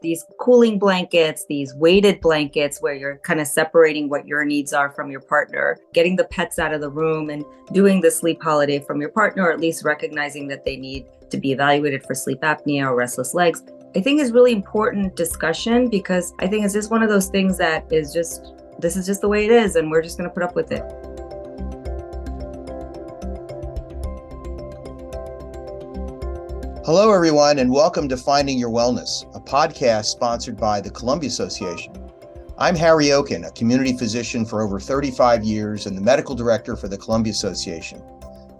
these cooling blankets, these weighted blankets where you're kind of separating what your needs are from your partner, getting the pets out of the room and doing the sleep holiday from your partner, or at least recognizing that they need to be evaluated for sleep apnea or restless legs, I think is really important discussion, because I think it's just one of those things that is just, this is just the way it is, and we're just going to put up with it. Hello, everyone, and welcome to Finding Your Wellness, a podcast sponsored by the Columbia Association. I'm Harry Oken, a community physician for over 35 years and the medical director for the Columbia Association.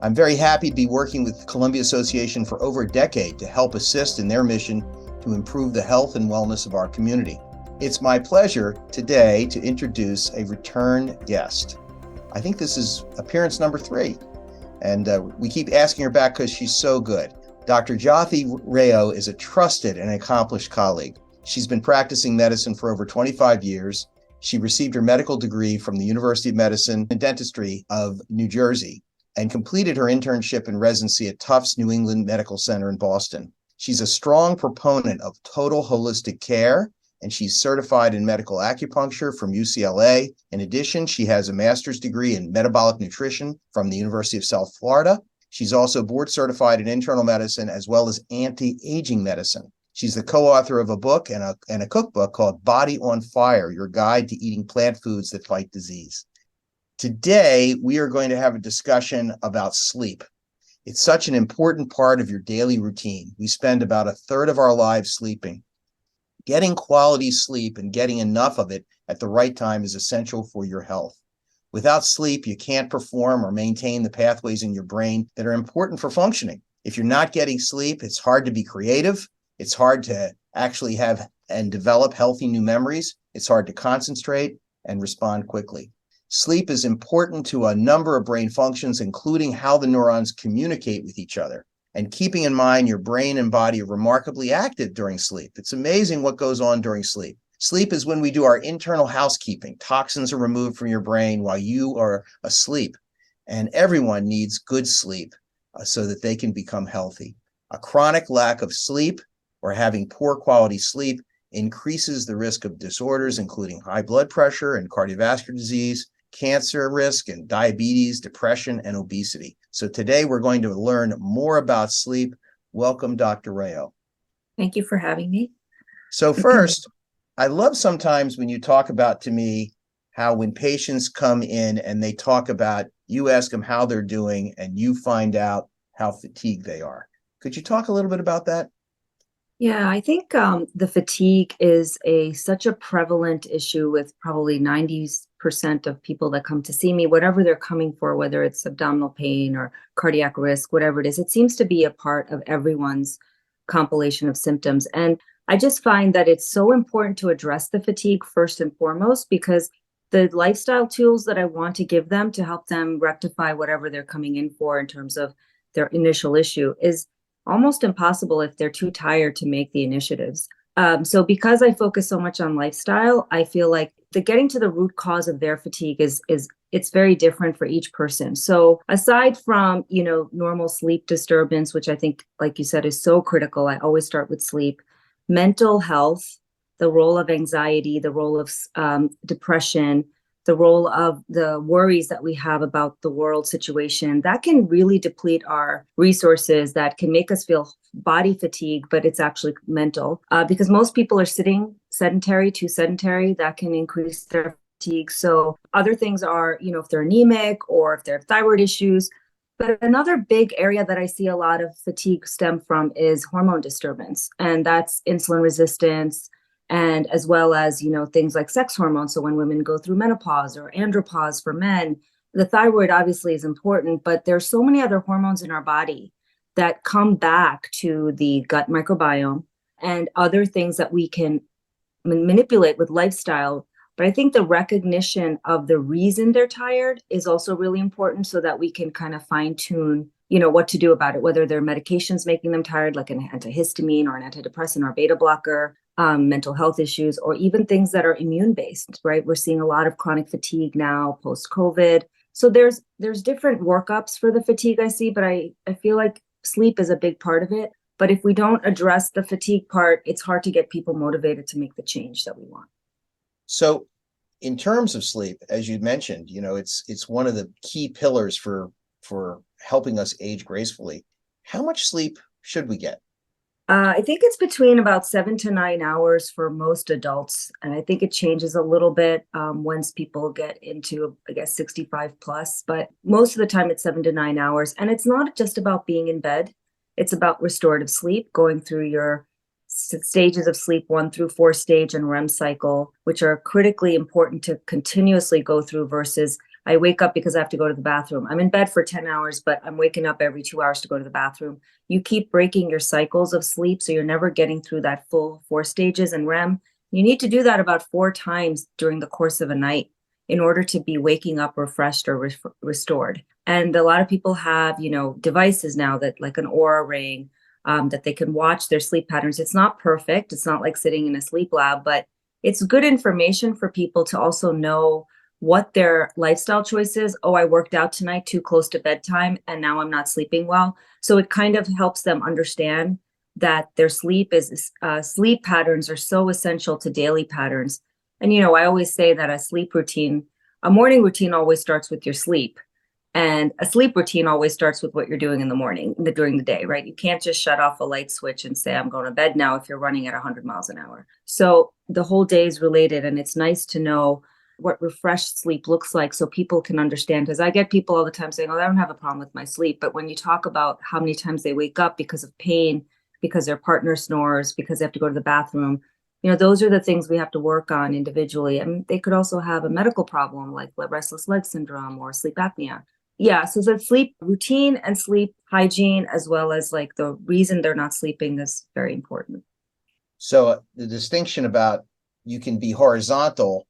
I'm very happy to be working with the Columbia Association for over a decade to help assist in their mission to improve the health and wellness of our community. It's my pleasure today to introduce a return guest. I think this is appearance number 3, and we keep asking her back because she's so good. Dr. Jyoti Rao is a trusted and accomplished colleague. She's been practicing medicine for over 25 years. She received her medical degree from the University of Medicine and Dentistry of New Jersey and completed her internship and residency at Tufts New England Medical Center in Boston. She's a strong proponent of total holistic care, and she's certified in medical acupuncture from UCLA. In addition, she has a master's degree in metabolic nutrition from the University of South Florida. She's also board certified in internal medicine as well as anti-aging medicine. She's the co-author of a book and a cookbook called Body on Fire, Your Guide to Eating Plant Foods That Fight Disease. Today, we are going to have a discussion about sleep. It's such an important part of your daily routine. We spend about a third of our lives sleeping. Getting quality sleep and getting enough of it at the right time is essential for your health. Without sleep, you can't perform or maintain the pathways in your brain that are important for functioning. If you're not getting sleep, it's hard to be creative. It's hard to actually have and develop healthy new memories. It's hard to concentrate and respond quickly. Sleep is important to a number of brain functions, including how the neurons communicate with each other. And keeping in mind your brain and body are remarkably active during sleep. It's amazing what goes on during sleep. Sleep is when we do our internal housekeeping. Toxins are removed from your brain while you are asleep. And everyone needs good sleep so that they can become healthy. A chronic lack of sleep or having poor quality sleep increases the risk of disorders, including high blood pressure and cardiovascular disease, cancer risk, and diabetes, depression, and obesity. So today we're going to learn more about sleep. Welcome, Dr. Rao. Thank you for having me. So first, I love sometimes when you talk about to me how when patients come in and they talk about, you ask them how they're doing and you find out how fatigued they are. Could you talk a little bit about that? Yeah, I think the fatigue is such a prevalent issue with probably 90% of people that come to see me, whatever they're coming for, whether it's abdominal pain or cardiac risk, whatever it is. It seems to be a part of everyone's compilation of symptoms. And I just find that it's so important to address the fatigue first and foremost, because the lifestyle tools that I want to give them to help them rectify whatever they're coming in for in terms of their initial issue is almost impossible if they're too tired to make the initiatives. So because I focus so much on lifestyle, I feel like getting to the root cause of their fatigue is it's very different for each person. So aside from, normal sleep disturbance, which I think, like you said, is so critical, I always start with sleep. Mental health, the role of anxiety, the role of depression, the role of the worries that we have about the world situation, that can really deplete our resources, that can make us feel body fatigue, but it's actually mental. Because most people are sitting sedentary, too sedentary, that can increase their fatigue. So other things are, if they're anemic or if they have thyroid issues. But another big area that I see a lot of fatigue stem from is hormone disturbance, and that's insulin resistance, and as well as, things like sex hormones. So when women go through menopause or andropause for men, the thyroid obviously is important, but there's so many other hormones in our body that come back to the gut microbiome and other things that we can manipulate with lifestyle. But I think the recognition of the reason they're tired is also really important so that we can kind of fine tune, what to do about it, whether their medications making them tired, like an antihistamine or an antidepressant or beta blocker, mental health issues, or even things that are immune based, right? We're seeing a lot of chronic fatigue now post-COVID. So there's different workups for the fatigue I see, but I feel like sleep is a big part of it. But if we don't address the fatigue part, it's hard to get people motivated to make the change that we want. So in terms of sleep, as you mentioned, it's one of the key pillars for helping us age gracefully. How much sleep should we get? I think it's between about 7 to 9 hours for most adults. And I think it changes a little bit once people get into, I guess, 65 plus. But most of the time, it's 7 to 9 hours. And it's not just about being in bed, it's about restorative sleep, going through your stages of sleep 1 through 4 stage and REM cycle, which are critically important to continuously go through versus I wake up because I have to go to the bathroom. I'm in bed for 10 hours, but I'm waking up every 2 hours to go to the bathroom. You keep breaking your cycles of sleep, so you're never getting through that full 4 stages and REM. You need to do that about 4 times during the course of a night in order to be waking up refreshed or restored. And a lot of people have, devices now that like an Aura ring, that they can watch their sleep patterns. It's not perfect. It's not like sitting in a sleep lab, but it's good information for people to also know what their lifestyle choice is. Oh, I worked out tonight too close to bedtime and now I'm not sleeping well. So it kind of helps them understand that their sleep patterns are so essential to daily patterns. And, I always say that a morning routine always starts with your sleep. And a sleep routine always starts with what you're doing in the morning, during the day, right? You can't just shut off a light switch and say, I'm going to bed now if you're running at 100 miles an hour. So the whole day is related. And it's nice to know what refreshed sleep looks like so people can understand. Because I get people all the time saying, oh, I don't have a problem with my sleep. But when you talk about how many times they wake up because of pain, because their partner snores, because they have to go to the bathroom, those are the things we have to work on individually. And they could also have a medical problem like restless leg syndrome or sleep apnea. Yeah, so the sleep routine and sleep hygiene, as well as like the reason they're not sleeping, is very important. So the distinction about you can be horizontal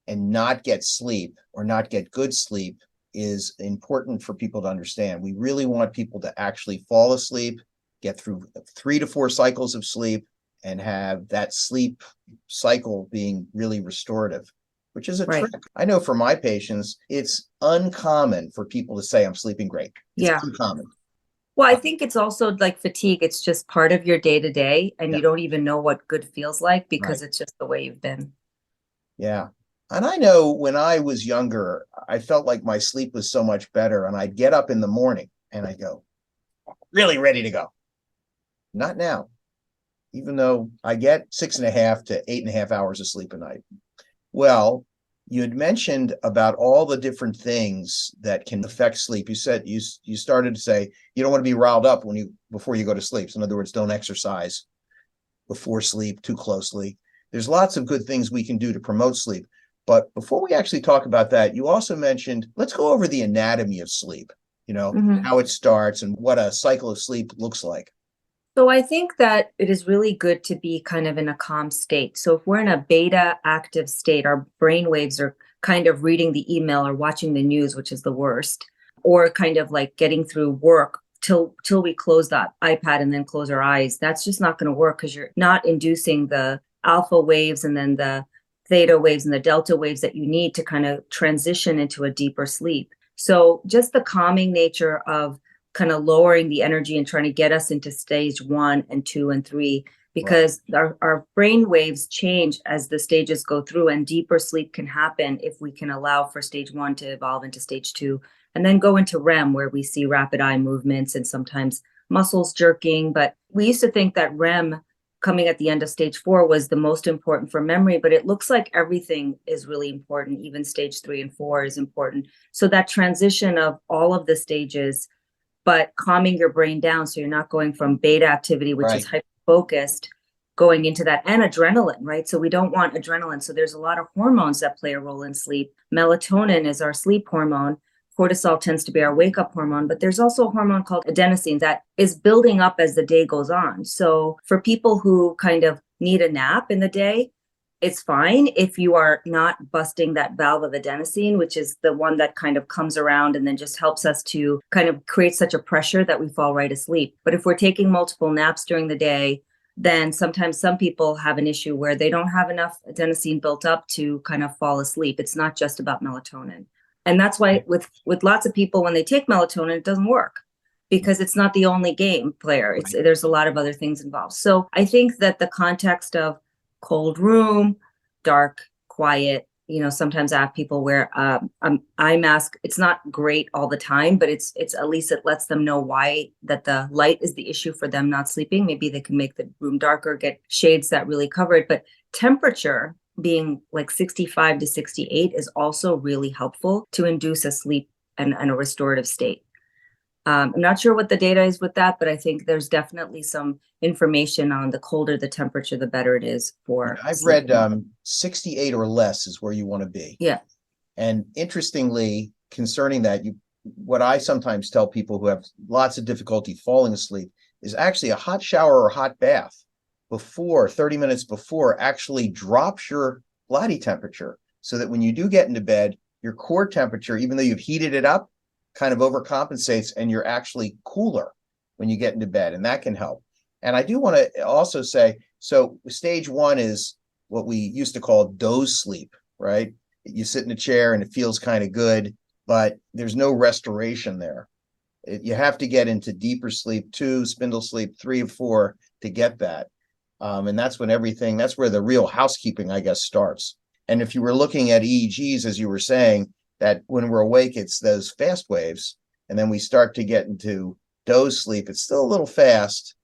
and not get sleep or not get good sleep is important for people to understand. We really want people to actually fall asleep, get through 3 to 4 cycles of sleep, and have that sleep cycle being really restorative, which is a Right. trick. I know for my patients, it's uncommon for people to say, I'm sleeping great. It's Yeah. uncommon. Well, I think it's also like fatigue. It's just part of your day to day, and Yeah. you don't even know what good feels like because Right. it's just the way you've been. Yeah. And I know when I was younger, I felt like my sleep was so much better. And I'd get up in the morning and I'd go, really ready to go. Not now, even though I get 6.5 to 8.5 hours of sleep a night. Well, you had mentioned about all the different things that can affect sleep. You said you started to say you don't want to be riled up before you go to sleep. So in other words, don't exercise before sleep too closely. There's lots of good things we can do to promote sleep. But before we actually talk about that, you also mentioned, let's go over the anatomy of sleep, how it starts and what a cycle of sleep looks like. So I think that it is really good to be kind of in a calm state. So if we're in a beta active state, our brain waves are kind of reading the email or watching the news, which is the worst, or kind of like getting through work till we close that iPad and then close our eyes. That's just not going to work because you're not inducing the alpha waves and then the theta waves and the delta waves that you need to kind of transition into a deeper sleep. So just the calming nature of kind of lowering the energy and trying to get us into stage 1 and 2 and 3, because our brain waves change as the stages go through, and deeper sleep can happen if we can allow for stage 1 to evolve into stage 2 and then go into REM, where we see rapid eye movements and sometimes muscles jerking. But we used to think that REM coming at the end of stage 4 was the most important for memory, but it looks like everything is really important. Even stage 3 and 4 is important. So that transition of all of the stages, but calming your brain down so you're not going from beta activity, which is hyper focused, going into that, and adrenaline, right? So we don't want adrenaline. So there's a lot of hormones that play a role in sleep. Melatonin is our sleep hormone. Cortisol tends to be our wake up hormone, but there's also a hormone called adenosine that is building up as the day goes on. So for people who kind of need a nap in the day, it's fine if you are not busting that valve of adenosine, which is the one that kind of comes around and then just helps us to kind of create such a pressure that we fall right asleep. But if we're taking multiple naps during the day, then sometimes some people have an issue where they don't have enough adenosine built up to kind of fall asleep. It's not just about melatonin. And that's why with lots of people, when they take melatonin, it doesn't work. because it's not the only game player. There's a lot of other things involved. So I think that the context of cold room, dark, quiet, sometimes I have people wear eye mask. It's not great all the time, but it's at least it lets them know why that the light is the issue for them not sleeping. Maybe they can make the room darker, get shades that really cover it. But temperature being like 65 to 68 is also really helpful to induce a sleep and a restorative state. I'm not sure what the data is with that, but I think there's definitely some information on the colder the temperature, the better it is for I've sleep. read 68 or less is where you want to be. Yeah. And interestingly, concerning that, what I sometimes tell people who have lots of difficulty falling asleep is actually a hot shower or hot bath before 30 minutes before actually drops your body temperature, so that when you do get into bed, your core temperature, even though you've heated it up, kind of overcompensates and you're actually cooler when you get into bed, and that can help. And I do want to also say, so stage one is what we used to call doze sleep, right? You sit in a chair and it feels kind of good, but there's no restoration there. You have to get into deeper sleep, 2, spindle sleep, 3 or 4 to get that. And that's when that's where the real housekeeping, I guess, starts. And if you were looking at EEGs, as you were saying, that when we're awake, it's those fast waves. And then we start to get into doze sleep. It's still a little fast.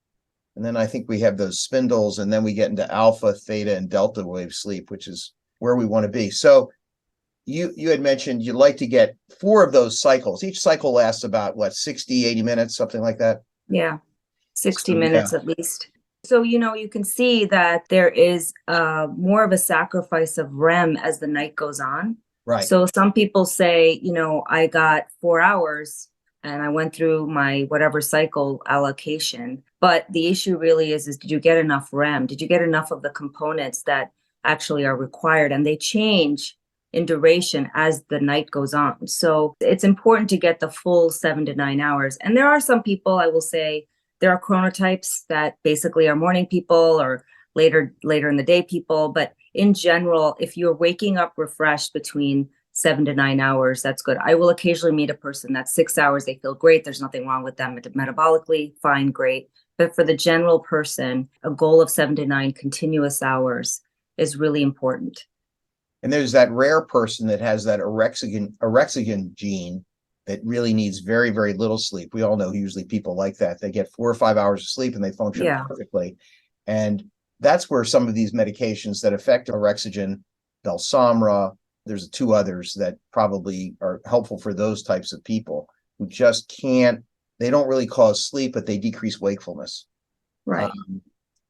And then I think we have those spindles, and then we get into alpha, theta, and delta wave sleep, which is where we want to be. So you had mentioned you'd like to get 4 of those cycles. Each cycle lasts about 60, 80 minutes, something like that. Yeah. 60 minutes at least. So, you can see that there is more of a sacrifice of REM as the night goes on. Right. So some people say, I got 4 hours and I went through my whatever cycle allocation. But the issue really is did you get enough REM? Did you get enough of the components that actually are required? And they change in duration as the night goes on. So it's important to get the full 7 to 9 hours. And there are some people, I will say, there are chronotypes that basically are morning people or later in the day people. But in general, if you're waking up refreshed between 7 to 9 hours, that's good. I will occasionally meet a person that's 6 hours. They feel great. There's nothing wrong with them metabolically. Fine, great. But for the general person, a goal of 7 to 9 continuous hours is really important. And there's that rare person that has that orexin gene that really needs very, very little sleep. We all know usually people like that. They get 4 or 5 hours of sleep and they function perfectly. And that's where some of these medications that affect orexin, Belsomra, there's 2 others that probably are helpful for those types of people who just they don't really cause sleep, but they decrease wakefulness. Right.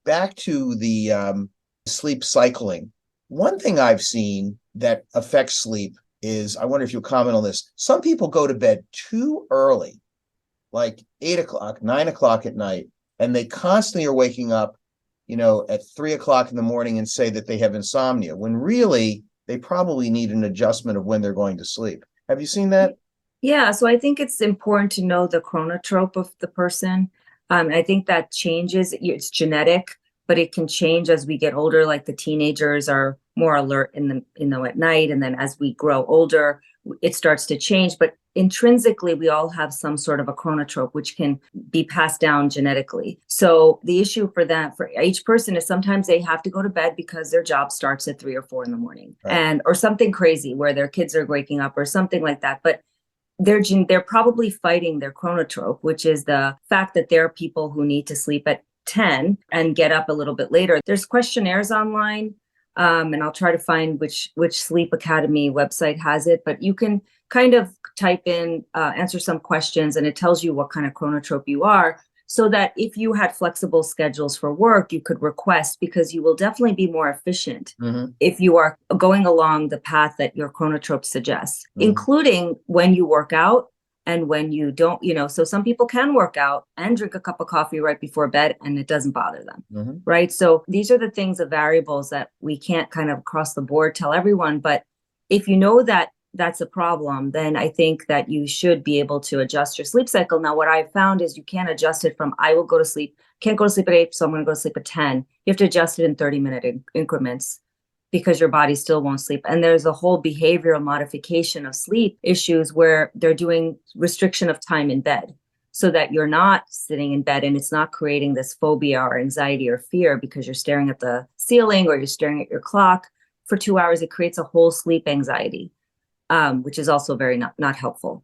Back to the sleep cycling. One thing I've seen that affects sleep is, I wonder if you'll comment on this. Some people go to bed too early, like 8 o'clock, 9 o'clock at night, and they constantly are waking up, at 3 o'clock in the morning and say that they have insomnia, when really they probably need an adjustment of when they're going to sleep. Have you seen that? Yeah, so I think it's important to know the chronotrope of the person. I think that changes. It's genetic, but it can change as we get older. Like the teenagers are more alert at night, and then as we grow older, it starts to change. But intrinsically, we all have some sort of a chronotrope which can be passed down genetically. So the issue for each person is sometimes they have to go to bed because their job starts at 3 or 4 in the morning, right, or something crazy where their kids are waking up or something like that. But they're probably fighting their chronotrope, which is the fact that there are people who need to sleep at 10 and get up a little bit later. There's questionnaires online, and I'll try to find which Sleep Academy website has it, but you can kind of type in, answer some questions, and it tells you what kind of chronotrope you are, so that if you had flexible schedules for work, you could request, because you will definitely be more efficient if you are going along the path that your chronotrope suggests, including when you work out and when you don't. So some people can work out and drink a cup of coffee right before bed and it doesn't bother them, right? So these are the things, the variables that we can't kind of across the board tell everyone. But if you know that that's a problem, then I think that you should be able to adjust your sleep cycle. Now, what I've found is you can't adjust it from, I will go to sleep, can't go to sleep at 8, so I'm going to go to sleep at 10. You have to adjust it in 30-minute increments, because your body still won't sleep. And there's a whole behavioral modification of sleep issues where they're doing restriction of time in bed. so that you're not sitting in bed and it's not creating this phobia or anxiety or fear because you're staring at the ceiling or you're staring at your clock for 2 hours. It creates a whole sleep anxiety, which is also very not helpful.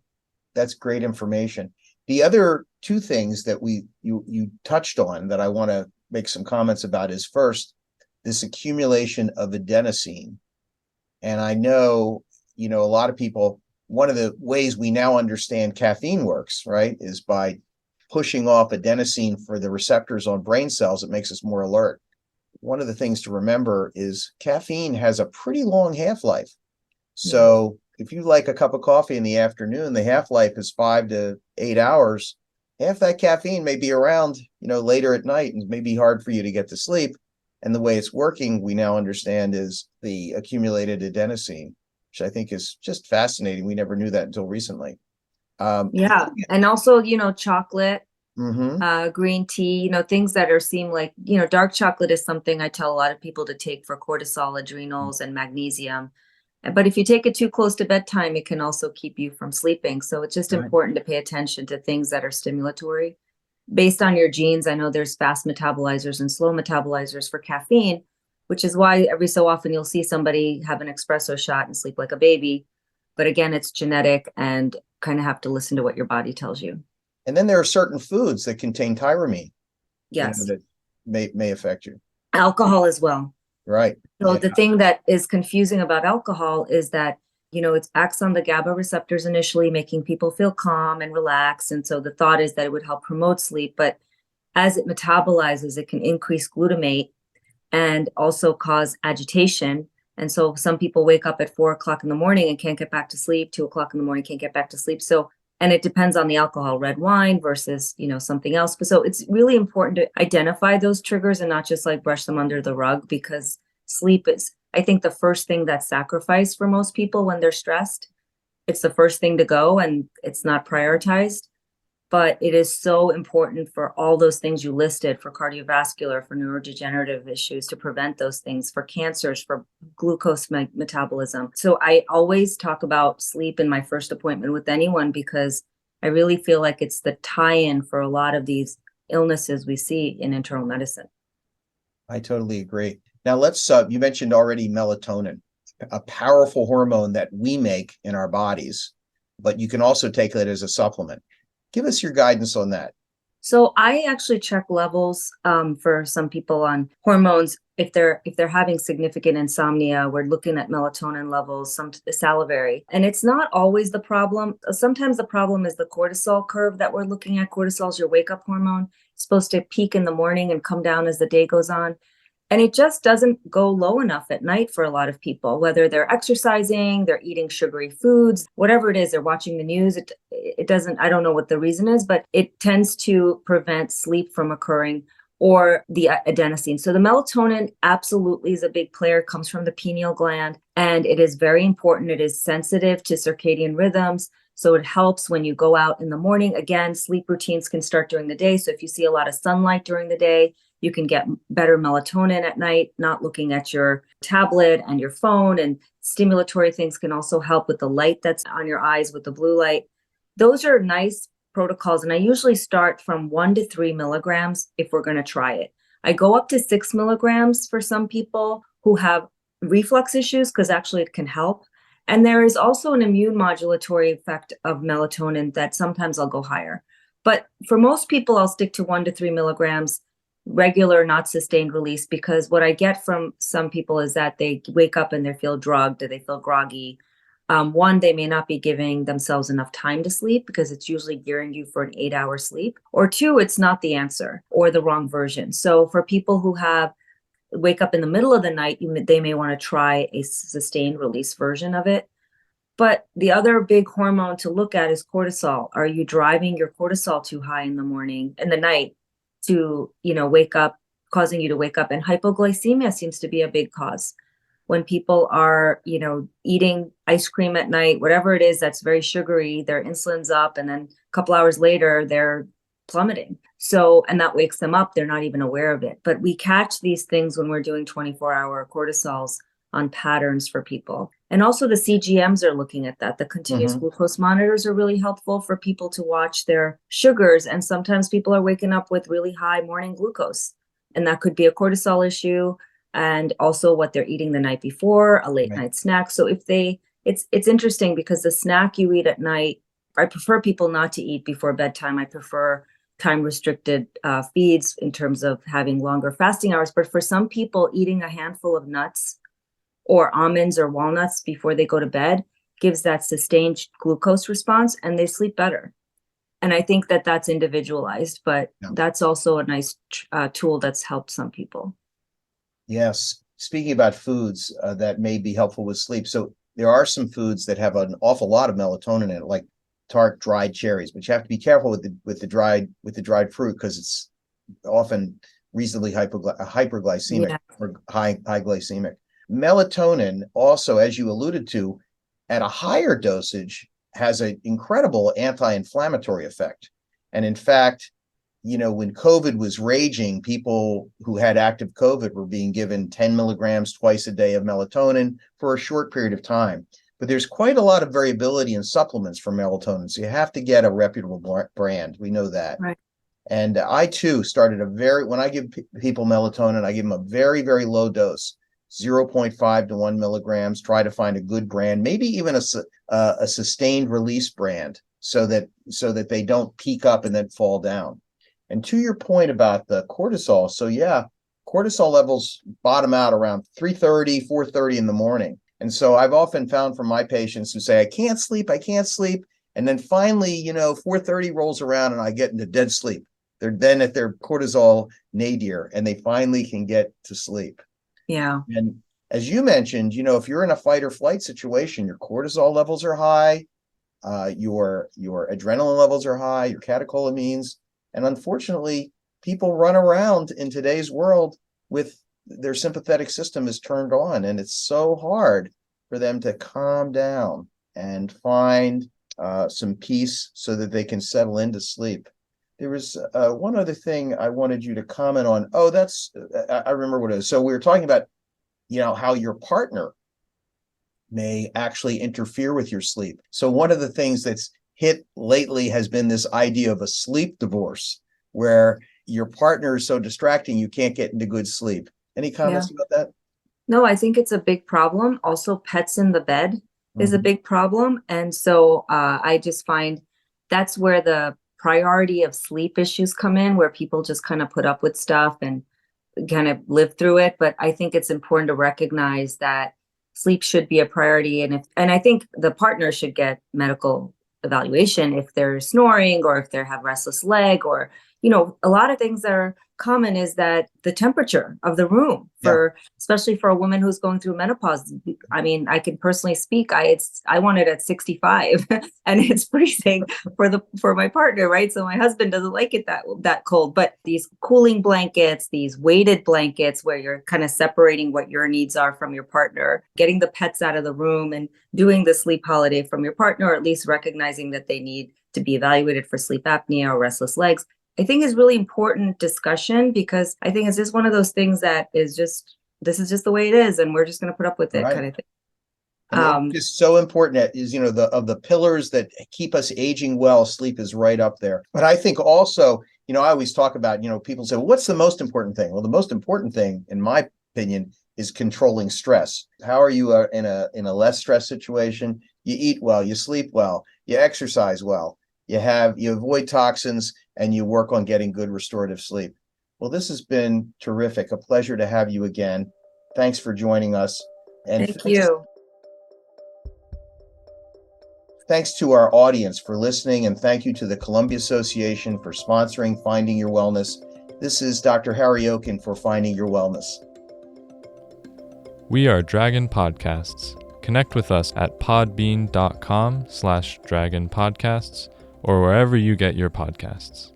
That's great information. The other two things that you touched on that I want to make some comments about is, first, this accumulation of adenosine. And I know, a lot of people, one of the ways we now understand caffeine works, right, is by pushing off adenosine for the receptors on brain cells. It makes us more alert. One of the things to remember is caffeine has a pretty long half-life. So if you like a cup of coffee in the afternoon, the half-life is 5 to 8 hours. Half that caffeine may be around, later at night, and may be hard for you to get to sleep. And the way it's working, we now understand, is the accumulated adenosine, which I think is just fascinating. We never knew that until recently. Yeah. And also, chocolate, Mm-hmm. green tea, things that seem like, dark chocolate is something I tell a lot of people to take for cortisol, adrenals, and magnesium. But if you take it too close to bedtime, it can also keep you from sleeping. So it's just Right. important to pay attention to things that are stimulatory. Based on your genes, I know there's fast metabolizers and slow metabolizers for caffeine, which is why every so often you'll see somebody have an espresso shot and sleep like a baby. But again, it's genetic and kind of have to listen to what your body tells you. And then there are certain foods that contain tyramine, Yes. that may affect you. Alcohol as well. Right. So Yeah. the thing that is confusing about alcohol is that, it acts on the GABA receptors initially, making people feel calm and relaxed. And so the thought is that it would help promote sleep. But as it metabolizes, it can increase glutamate and also cause agitation. And so some people wake up at 4 o'clock in the morning and can't get back to sleep, 2 o'clock in the morning, can't get back to sleep. So, and it depends on the alcohol, red wine versus, something else. But so it's really important to identify those triggers and not just like brush them under the rug, because sleep is, I think, the first thing that's sacrificed for most people when they're stressed. It's the first thing to go and it's not prioritized. But it is so important for all those things you listed, for cardiovascular, for neurodegenerative issues, to prevent those things, for cancers, for glucose metabolism. So I always talk about sleep in my first appointment with anyone, because I really feel like it's the tie-in for a lot of these illnesses we see in internal medicine. I totally agree. Now you mentioned already melatonin, a powerful hormone that we make in our bodies, but you can also take that as a supplement. Give us your guidance on that. So I actually check levels for some people on hormones. If they're having significant insomnia, we're looking at melatonin levels, some salivary, and it's not always the problem. Sometimes the problem is the cortisol curve that we're looking at. Cortisol is your wake up hormone. It's supposed to peak in the morning and come down as the day goes on. And it just doesn't go low enough at night for a lot of people, whether they're exercising, they're eating sugary foods, whatever it is, they're watching the news. It doesn't, I don't know what the reason is, but it tends to prevent sleep from occurring, or the adenosine. So the melatonin absolutely is a big player, comes from the pineal gland, and it is very important. It is sensitive to circadian rhythms. So it helps when you go out in the morning. Again, sleep routines can start during the day. So if you see a lot of sunlight during the day, you can get better melatonin at night, not looking at your tablet and your phone. And stimulatory things can also help with the light that's on your eyes, with the blue light. Those are nice protocols. And I usually start from 1 to 3 milligrams if we're going to try it. I go up to 6 milligrams for some people who have reflux issues, because actually it can help. And there is also an immune modulatory effect of melatonin that sometimes I'll go higher. But for most people, I'll stick to 1 to 3 milligrams, regular, not sustained release, because what I get from some people is that they wake up and they feel drugged, or they feel groggy. One, they may not be giving themselves enough time to sleep, because it's usually gearing you for an 8-hour sleep. Or two, it's not the answer or the wrong version. So for people who wake up in the middle of the night, they may want to try a sustained release version of it. But the other big hormone to look at is cortisol. Are you driving your cortisol too high in the night to, wake up, causing you to wake up? And hypoglycemia seems to be a big cause. When people are, eating ice cream at night, whatever it is that's very sugary, their insulin's up, and then a couple hours later, they're plummeting. So, and that wakes them up. They're not even aware of it. But we catch these things when we're doing 24-hour cortisols on patterns for people. And also the CGMs are looking at that. The continuous glucose monitors are really helpful for people to watch their sugars. And sometimes people are waking up with really high morning glucose, and that could be a cortisol issue, and also what they're eating the night before, a late night snack. So it's interesting because the snack you eat at night, I prefer people not to eat before bedtime. I prefer time restricted feeds in terms of having longer fasting hours. But for some people, eating a handful of nuts or almonds or walnuts before they go to bed gives that sustained glucose response, and they sleep better. And I think that that's individualized, but that's also a nice tool that's helped some people. Yes. Speaking about foods that may be helpful with sleep. So there are some foods that have an awful lot of melatonin in it, like tart dried cherries, but you have to be careful with the dried fruit because it's often reasonably hyperglycemic or high glycemic. Melatonin also, as you alluded to, at a higher dosage has an incredible anti-inflammatory effect. And in fact, when COVID was raging, people who had active COVID were being given 10 milligrams twice a day of melatonin for a short period of time. But there's quite a lot of variability in supplements for melatonin. So you have to get a reputable brand. We know that. Right. And I too started when I give people melatonin, I give them a very, very low dose, 0.5 to 1 milligrams, try to find a good brand, maybe even a sustained release brand so that they don't peak up and then fall down. And to your point about the cortisol, so yeah, cortisol levels bottom out around 3:30, 4:30 in the morning. And so I've often found from my patients who say, I can't sleep. And then finally, 4:30 rolls around and I get into dead sleep. They're then at their cortisol nadir and they finally can get to sleep. Yeah. And as you mentioned, if you're in a fight or flight situation, your cortisol levels are high, your adrenaline levels are high, your catecholamines. And unfortunately, people run around in today's world with their sympathetic system is turned on, and it's so hard for them to calm down and find some peace so that they can settle into sleep. There was one other thing I wanted you to comment on. Oh, I remember what it is. So we were talking about, how your partner may actually interfere with your sleep. So one of the things that's hit lately has been this idea of a sleep divorce, where your partner is so distracting you can't get into good sleep. Any comments about that? No, I think it's a big problem. Also, pets in the bed is a big problem. And so I just find that's where the priority of sleep issues come in, where people just kind of put up with stuff and kind of live through it. But I think it's important to recognize that sleep should be a priority. And I think the partner should get medical evaluation if they're snoring or if they have restless leg, or a lot of things that are common is that the temperature of the room especially for a woman who's going through menopause. I mean, I can personally speak. I want it at 65 and it's freezing for my partner, right? So my husband doesn't like it that cold, but these cooling blankets, these weighted blankets where you're kind of separating what your needs are from your partner, getting the pets out of the room and doing the sleep holiday from your partner, or at least recognizing that they need to be evaluated for sleep apnea or restless legs, I think is really important discussion, because I think it's just one of those things that this is just the way it is, and we're just going to put up with it, kind of thing. And it's just so important is, of the pillars that keep us aging well, sleep is right up there. But I think also, I always talk about, people say, well, what's the most important thing? Well, the most important thing, in my opinion, is controlling stress. How are you in a less stress situation? You eat well, you sleep well, you exercise well, you avoid toxins, and you work on getting good restorative sleep. Well, this has been terrific. A pleasure to have you again. Thanks for joining us. And thank you. Thanks to our audience for listening, and thank you to the Columbia Association for sponsoring Finding Your Wellness. This is Dr. Harry Oken for Finding Your Wellness. We are Dragon Podcasts. Connect with us at podbean.com/dragonpodcasts or wherever you get your podcasts.